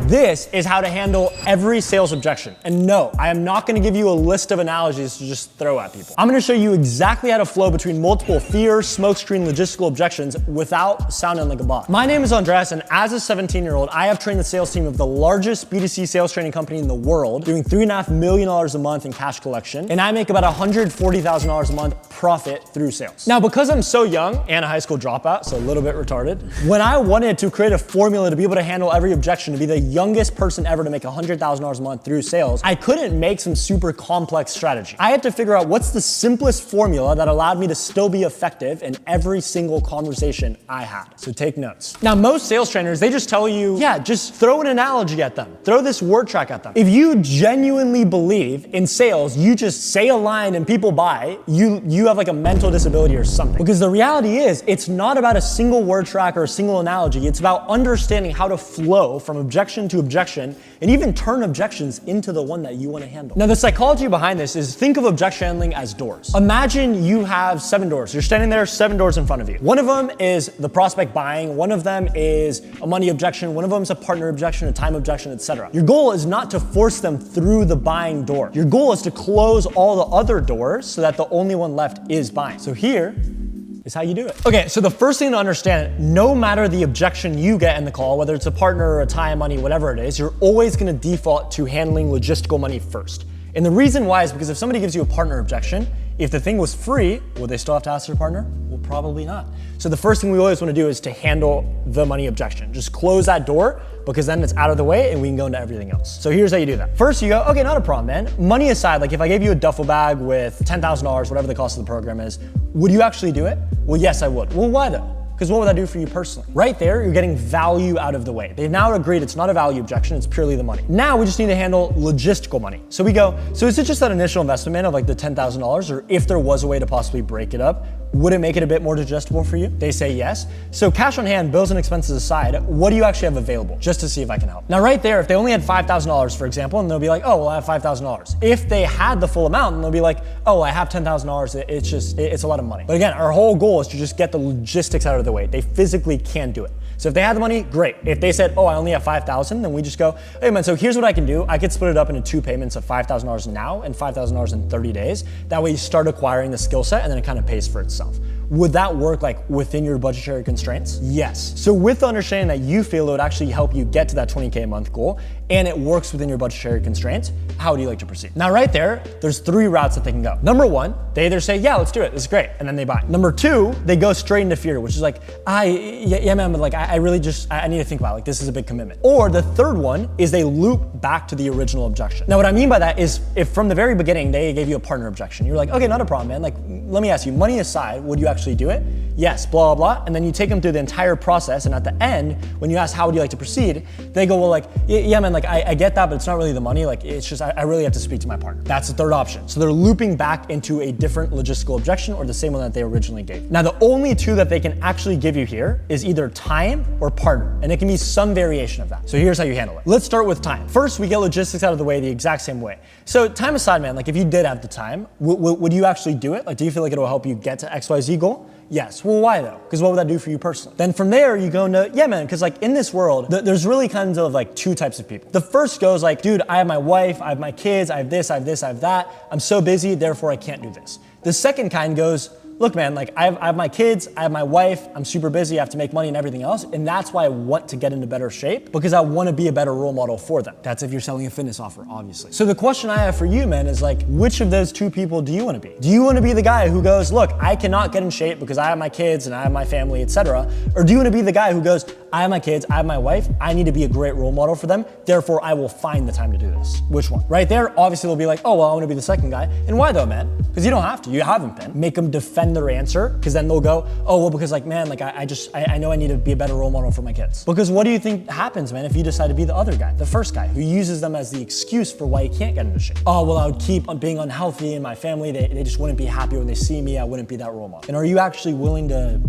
This is how to handle every sales objection. And no, I am not gonna give you a list of analogies to just throw at people. I'm gonna show you exactly how to flow between multiple fear, smokescreen, logistical objections without sounding like a bot. My name is Andres, and as a 17-year-old, I have trained the sales team of the largest B2C sales training company in the world, doing $3.5 million a month in cash collection, and I make about $140,000 a month profit through sales. Now, because I'm so young and a high school dropout, so a little bit retarded, when I wanted to create a formula to be able to handle every objection, to be the youngest person ever to make $100,000 a month through sales, I couldn't make some super complex strategy. I had to figure out what's the simplest formula that allowed me to still be effective in every single conversation I had. So take notes. Now, most sales trainers, they just tell you, yeah, just throw an analogy at them. Throw this word track at them. If you genuinely believe in sales, you just say a line and people buy, you have like a mental disability or something. Because the reality is, it's not about a single word track or a single analogy. It's about understanding how to flow from objection to objection and even turn objections into the one that you want to handle. Now, the psychology behind this is, think of objection handling as doors. Imagine you have 7 doors. You're standing there, 7 doors in front of you. One of them is the prospect buying. One of them is a money objection. One of them is a partner objection, a time objection, etc. Your goal is not to force them through the buying door. Your goal is to close all the other doors so that the only one left is buying. So here is how you do it. Okay, so the first thing to understand, no matter the objection you get in the call, whether it's a partner or a time, money, whatever it is, you're always gonna default to handling logistical money first. And the reason why is because if somebody gives you a partner objection, if the thing was free, would they still have to ask their partner? Well, probably not. So the first thing we always want to do is to handle the money objection. Just close that door, because then it's out of the way and we can go into everything else. So here's how you do that. First, you go, okay, not a problem, man. Money aside, like if I gave you a duffel bag with $10,000, whatever the cost of the program is, would you actually do it? Well, yes, I would. Well, why though? Because what would that do for you personally? Right there, you're getting value out of the way. They've now agreed it's not a value objection, it's purely the money. Now we just need to handle logistical money. So we go, so is it just that initial investment, man, of like the $10,000, or if there was a way to possibly break it up, would it make it a bit more digestible for you? They say yes. So cash on hand, bills and expenses aside, what do you actually have available? Just to see if I can help. Now right there, if they only had $5,000, for example, and they'll be like, oh, well, I have $5,000. If they had the full amount, then they'll be like, oh, I have $10,000. It's a lot of money. But again, our whole goal is to just get the logistics out of the way. They physically can't do it. So if they had the money, great. If they said, oh, I only have $5,000, then we just go, hey man, so here's what I can do. I could split it up into 2 payments of $5,000 now and $5,000 in 30 days. That way you start acquiring the skill set and then it kind of pays for itself. Would that work like within your budgetary constraints? Yes. So with the understanding that you feel it would actually help you get to that 20K a month goal and it works within your budgetary constraints, how do you like to proceed? Now right there, there's 3 routes that they can go. Number 1, they either say, yeah, let's do it, this is great, and then they buy. Number 2, they go straight into fear, which is like, yeah man, but like I really just, I need to think about it, like this is a big commitment. Or the third one is they loop back to the original objection. Now what I mean by that is if from the very beginning they gave you a partner objection, you're like, okay, not a problem, man, like let me ask you, money aside, would you actually do it? Yes, blah, blah, blah. And then you take them through the entire process. And at the end, when you ask, how would you like to proceed? They go, well, like, yeah, man, like I get that, but it's not really the money. Like, it's just, I really have to speak to my partner. That's the third option. So they're looping back into a different logistical objection or the same one that they originally gave. Now, the only 2 that they can actually give you here is either time or partner. And it can be some variation of that. So here's how you handle it. Let's start with time. First, we get logistics out of the way the exact same way. So time aside, man, like if you did have the time, would you actually do it? Like, do you feel like it'll help you get to XYZ goal? Yes. Well, why though? Because what would that do for you personally? Then from there, you go into, yeah, man, because like in this world, there's really kinds of like 2 types of people. The first goes like, dude, I have my wife, I have my kids, I have this, I have this, I have that. I'm so busy, therefore I can't do this. The second kind goes, look, man, like I have my kids, I have my wife, I'm super busy, I have to make money and everything else. And that's why I want to get into better shape, because I want to be a better role model for them. That's if you're selling a fitness offer, obviously. So the question I have for you, man, is like, which of those 2 people do you want to be? Do you want to be the guy who goes, look, I cannot get in shape because I have my kids and I have my family, etc.? Or do you want to be the guy who goes, I have my kids, I have my wife, I need to be a great role model for them, therefore I will find the time to do this? Which one? Right there, obviously they'll be like, oh, well, I want to be the second guy. And why though, man? Because you don't have to, you haven't been. Make them defend their answer, because then they'll go, oh, well, because like, man, like I know I need to be a better role model for my kids. Because what do you think happens, man, if you decide to be the other guy, the first guy, who uses them as the excuse for why you can't get into shape? Oh, well, I would keep on being unhealthy in my family, they just wouldn't be happy when they see me, I wouldn't be that role model. And are you actually willing to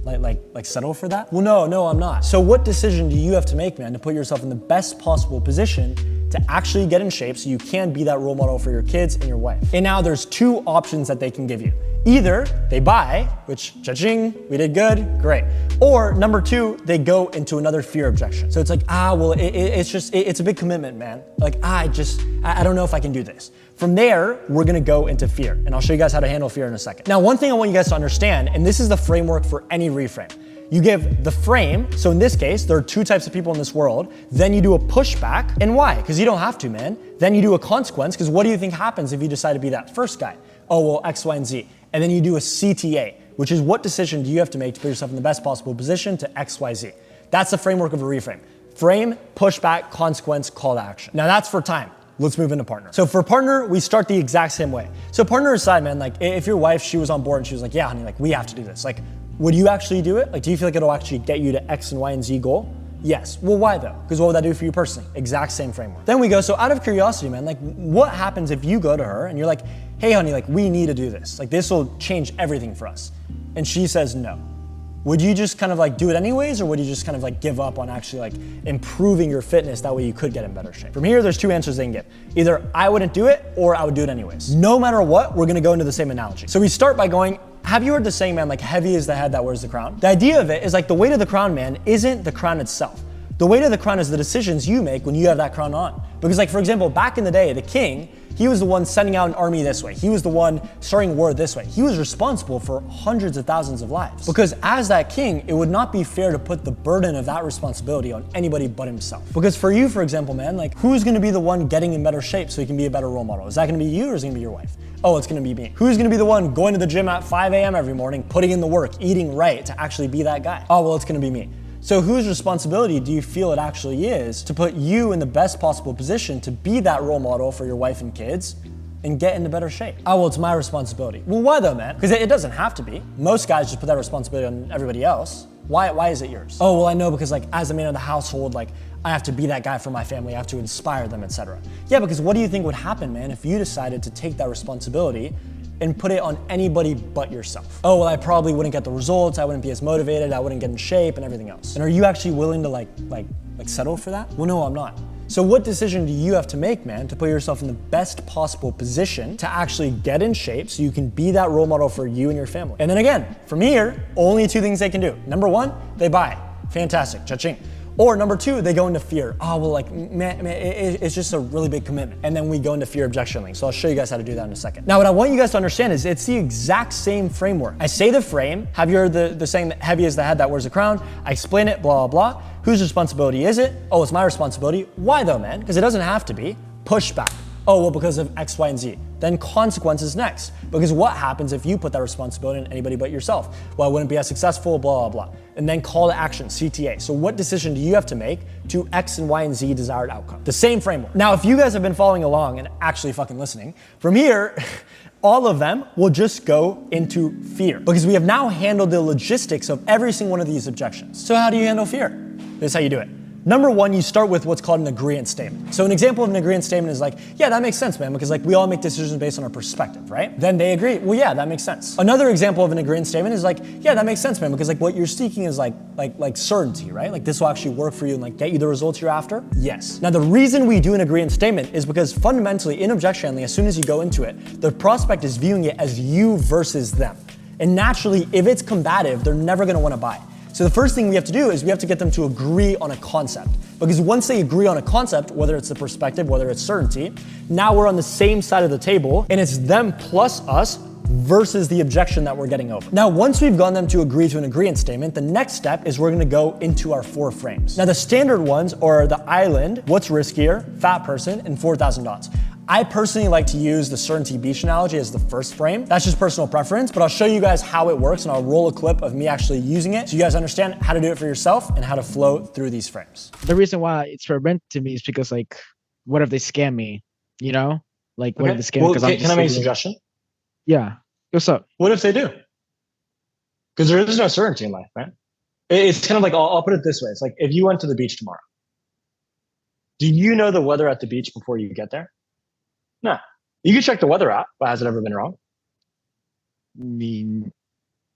like settle for that? Well, no, I'm not. So what decision do you have to make, man, to put yourself in the best possible position to actually get in shape so you can be that role model for your kids and your wife. And now there's two options that they can give you. Either they buy, which cha-ching, we did good, great. Or number two, they go into another fear objection. So it's like, well, it's a big commitment, man. Like, I don't know if I can do this. From there, we're gonna go into fear, and I'll show you guys how to handle fear in a second. Now, one thing I want you guys to understand, and this is the framework for any reframe. You give the frame, so in this case, there are two types of people in this world. Then you do a pushback, and why? Because you don't have to, man. Then you do a consequence, because what do you think happens if you decide to be that first guy? Oh, well, X, Y, and Z. And then you do a CTA, which is what decision do you have to make to put yourself in the best possible position to X, Y, Z. That's the framework of a reframe. Frame, pushback, consequence, call to action. Now that's for time. Let's move into partner. So for partner, we start the exact same way. So partner aside, man, like if your wife, she was on board and she was like, yeah, honey, like we have to do this. Like, would you actually do it? Like, do you feel like it'll actually get you to X and Y and Z goal? Yes. Well, why though? Because what would that do for you personally? Exact same framework. Then we go, so out of curiosity, man, like what happens if you go to her and you're like, hey honey, like we need to do this. Like this will change everything for us. And she says no. Would you just kind of like do it anyways, or would you just kind of like give up on actually like improving your fitness? That way you could get in better shape. From here, there's two answers they can give. Either I wouldn't do it or I would do it anyways. No matter what, we're gonna go into the same analogy. So we start by going, have you heard the saying, man, like heavy is the head that wears the crown? The idea of it is like the weight of the crown, man, isn't the crown itself. The weight of the crown is the decisions you make when you have that crown on. Because like, for example, back in the day, the king, he was the one sending out an army this way. He was the one starting war this way. He was responsible for hundreds of thousands of lives. Because as that king, it would not be fair to put the burden of that responsibility on anybody but himself. Because for you, for example, man, like who's gonna be the one getting in better shape so you can be a better role model? Is that gonna be you or is it gonna be your wife? Oh, it's gonna be me. Who's gonna be the one going to the gym at 5 a.m. every morning, putting in the work, eating right to actually be that guy? Oh, well, it's gonna be me. So whose responsibility do you feel it actually is to put you in the best possible position to be that role model for your wife and kids and get into better shape? Oh, well, it's my responsibility. Well, why though, man? Because it doesn't have to be. Most guys just put that responsibility on everybody else. Why is it yours? Oh, well, I know because like as a man of the household, like I have to be that guy for my family. I have to inspire them, etc. Yeah, because what do you think would happen, man, if you decided to take that responsibility and put it on anybody but yourself? Oh, well, I probably wouldn't get the results. I wouldn't be as motivated. I wouldn't get in shape and everything else. And are you actually willing to like settle for that? Well, no, I'm not. So what decision do you have to make, man, to put yourself in the best possible position to actually get in shape so you can be that role model for you and your family? And then again, from here, only two things they can do. Number one, they buy. Fantastic, cha-ching. Or number two, they go into fear. Oh, well, like, man, it's just a really big commitment. And then we go into fear objection link. So I'll show you guys how to do that in a second. Now, what I want you guys to understand is it's the exact same framework. I say the frame, have you heard the saying that heavy is the head that wears the crown? I explain it, blah, blah, blah. Whose responsibility is it? Oh, it's my responsibility. Why though, man? Because it doesn't have to be. Pushback. Oh, well, because of X, Y, and Z. Then consequences next. Because what happens if you put that responsibility on anybody but yourself? Well, I wouldn't be as successful, blah, blah, blah. And then call to action, CTA. So what decision do you have to make to X and Y and Z desired outcome? The same framework. Now, if you guys have been following along and actually fucking listening, from here, all of them will just go into fear. Because we have now handled the logistics of every single one of these objections. So how do you handle fear? This is how you do it. Number one, you start with what's called an agreement statement. So an example of an agreement statement is like, yeah, that makes sense, man, because like we all make decisions based on our perspective, right? Then they agree, well, yeah, that makes sense. Another example of an agreement statement is like, yeah, that makes sense, man, because like what you're seeking is like certainty, right? Like this will actually work for you and like get you the results you're after. Yes. Now the reason we do an agreement statement is because fundamentally in objection handling, as soon as you go into it, the prospect is viewing it as you versus them. And naturally, if it's combative, they're never gonna wanna buy. So the first thing we have to do is we have to get them to agree on a concept. Because once they agree on a concept, whether it's the perspective, whether it's certainty, now we're on the same side of the table and it's them plus us versus the objection that we're getting over. Now, once we've gotten them to agree to an agreement statement, the next step is we're gonna go into our 4 frames. Now, the standard ones are the island, what's riskier, fat person, and 4,000 dots. I personally like to use the certainty beach analogy as the first frame. That's just personal preference, but I'll show you guys how it works and I'll roll a clip of me actually using it so you guys understand how to do it for yourself and how to flow through these frames. The reason why it's relevant to me is because like, what if they scam me? You know? Like, what if they scam me? Well, can I make a suggestion? Yeah. What's up? What if they do? Because there is no certainty in life, right? It's kind of like, I'll put it this way. It's like, if you went to the beach tomorrow, do you know the weather at the beach before you get there? No. You can check the weather app, but has it ever been wrong? I mean,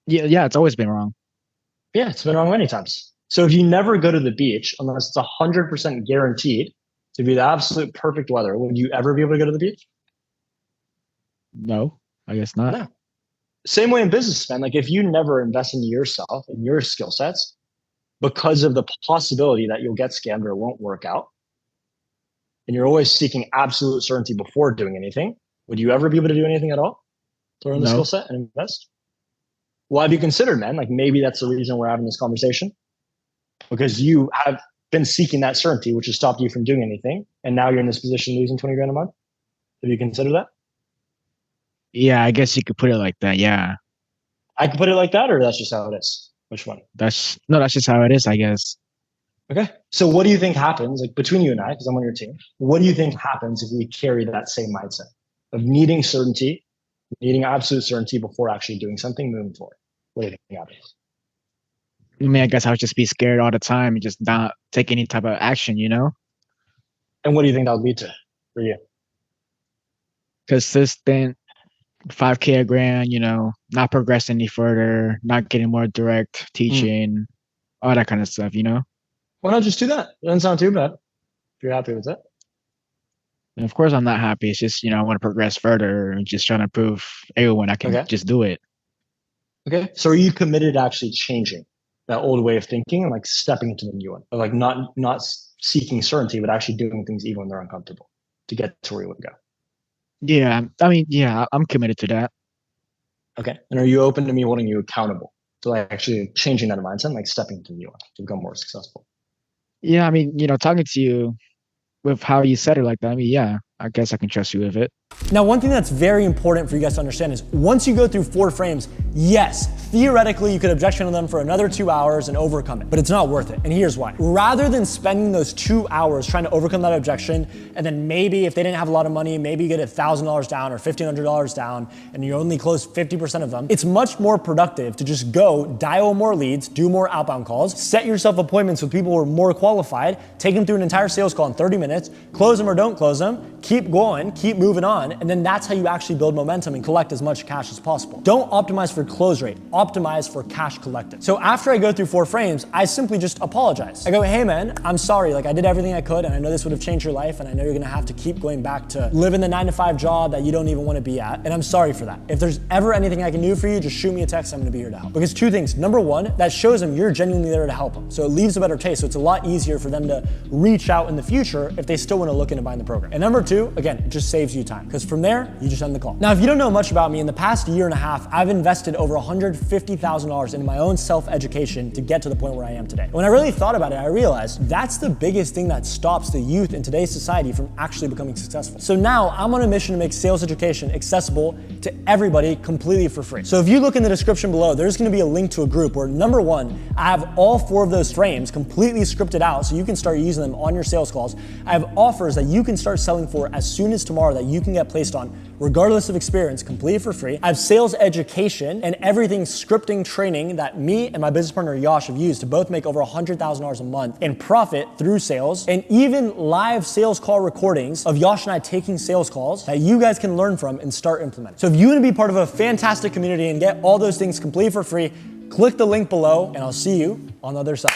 yeah, it's always been wrong. Yeah, it's been wrong many times. So if you never go to the beach, unless it's 100% guaranteed to be the absolute perfect weather, would you ever be able to go to the beach? No, I guess not. No. Same way in business, man. Like if you never invest into yourself and your skill sets because of the possibility that you'll get scammed or it won't work out, and you're always seeking absolute certainty before doing anything, would you ever be able to do anything at all to learn the skill No. set and invest? Well, have you considered, man? Like maybe that's the reason we're having this conversation because you have been seeking that certainty, which has stopped you from doing anything. And now you're in this position losing 20 grand a month. Have you considered that? Yeah, I guess you could put it like that. Yeah. I can put it like that, or that's just how it is. Which one? That's just how it is, I guess. Okay. So what do you think happens, like between you and I, because I'm on your team, what do you think happens if we carry that same mindset of needing certainty, needing absolute certainty before actually doing something moving forward? What do you think happens? I mean, I guess I would just be scared all the time and just not take any type of action, you know? And what do you think that would lead to for you? Consistent 5K a grand, you know, not progress any further, not getting more direct teaching, all that kind of stuff, you know? Why not just do that? It doesn't sound too bad if you're happy with it. And of course, I'm not happy. It's just, you know, I want to progress further and just trying to prove everyone I can just do it. Okay. So are you committed to actually changing that old way of thinking and like stepping into the new one? Or like not seeking certainty, but actually doing things even when they're uncomfortable to get to where you want to go. Yeah. I mean, yeah, I'm committed to that. Okay. And are you open to me holding you accountable to like actually changing that mindset and like stepping into the new one to become more successful? Yeah. I mean, you know, talking to you with how you said it like that, I mean, yeah, I guess I can trust you with it. Now, one thing that's very important for you guys to understand is once you go through 4 frames, yes, theoretically you could objection to them for another 2 hours and overcome it, but it's not worth it. And here's why. Rather than spending those 2 hours trying to overcome that objection, and then maybe if they didn't have a lot of money, maybe you get $1,000 down or $1,500 down, and you only close 50% of them, it's much more productive to just go dial more leads, do more outbound calls, set yourself appointments with people who are more qualified, take them through an entire sales call in 30 minutes, close them or don't close them, keep going, keep moving on, and then that's how you actually build momentum and collect as much cash as possible. Don't optimize for close rate, optimize for cash collected. So after I go through 4 frames, I simply just apologize. I go, hey man, I'm sorry, like I did everything I could and I know this would have changed your life and I know you're gonna have to keep going back to living the 9-to-5 job that you don't even wanna be at, and I'm sorry for that. If there's ever anything I can do for you, just shoot me a text, I'm gonna be here to help. Because 2 things, number 1, that shows them you're genuinely there to help them. So it leaves a better taste, so it's a lot easier for them to reach out in the future if they still wanna look into buying the program. And number 2, again, it just saves you time, because from there, you just end the call. Now, if you don't know much about me, in the past year and a half, I've invested over $150,000 in my own self-education to get to the point where I am today. When I really thought about it, I realized that's the biggest thing that stops the youth in today's society from actually becoming successful. So now I'm on a mission to make sales education accessible to everybody completely for free. So if you look in the description below, there's gonna be a link to a group where number 1, I have all 4 of those frames completely scripted out so you can start using them on your sales calls. I have offers that you can start selling for as soon as tomorrow that you can get placed on regardless of experience, completely for free. I have sales education and everything scripting training that me and my business partner Yash have used to both make over $100,000 a month in profit through sales, and even live sales call recordings of Yash and I taking sales calls that you guys can learn from and start implementing. So if you want to be part of a fantastic community and get all those things completely for free, click the link below and I'll see you on the other side.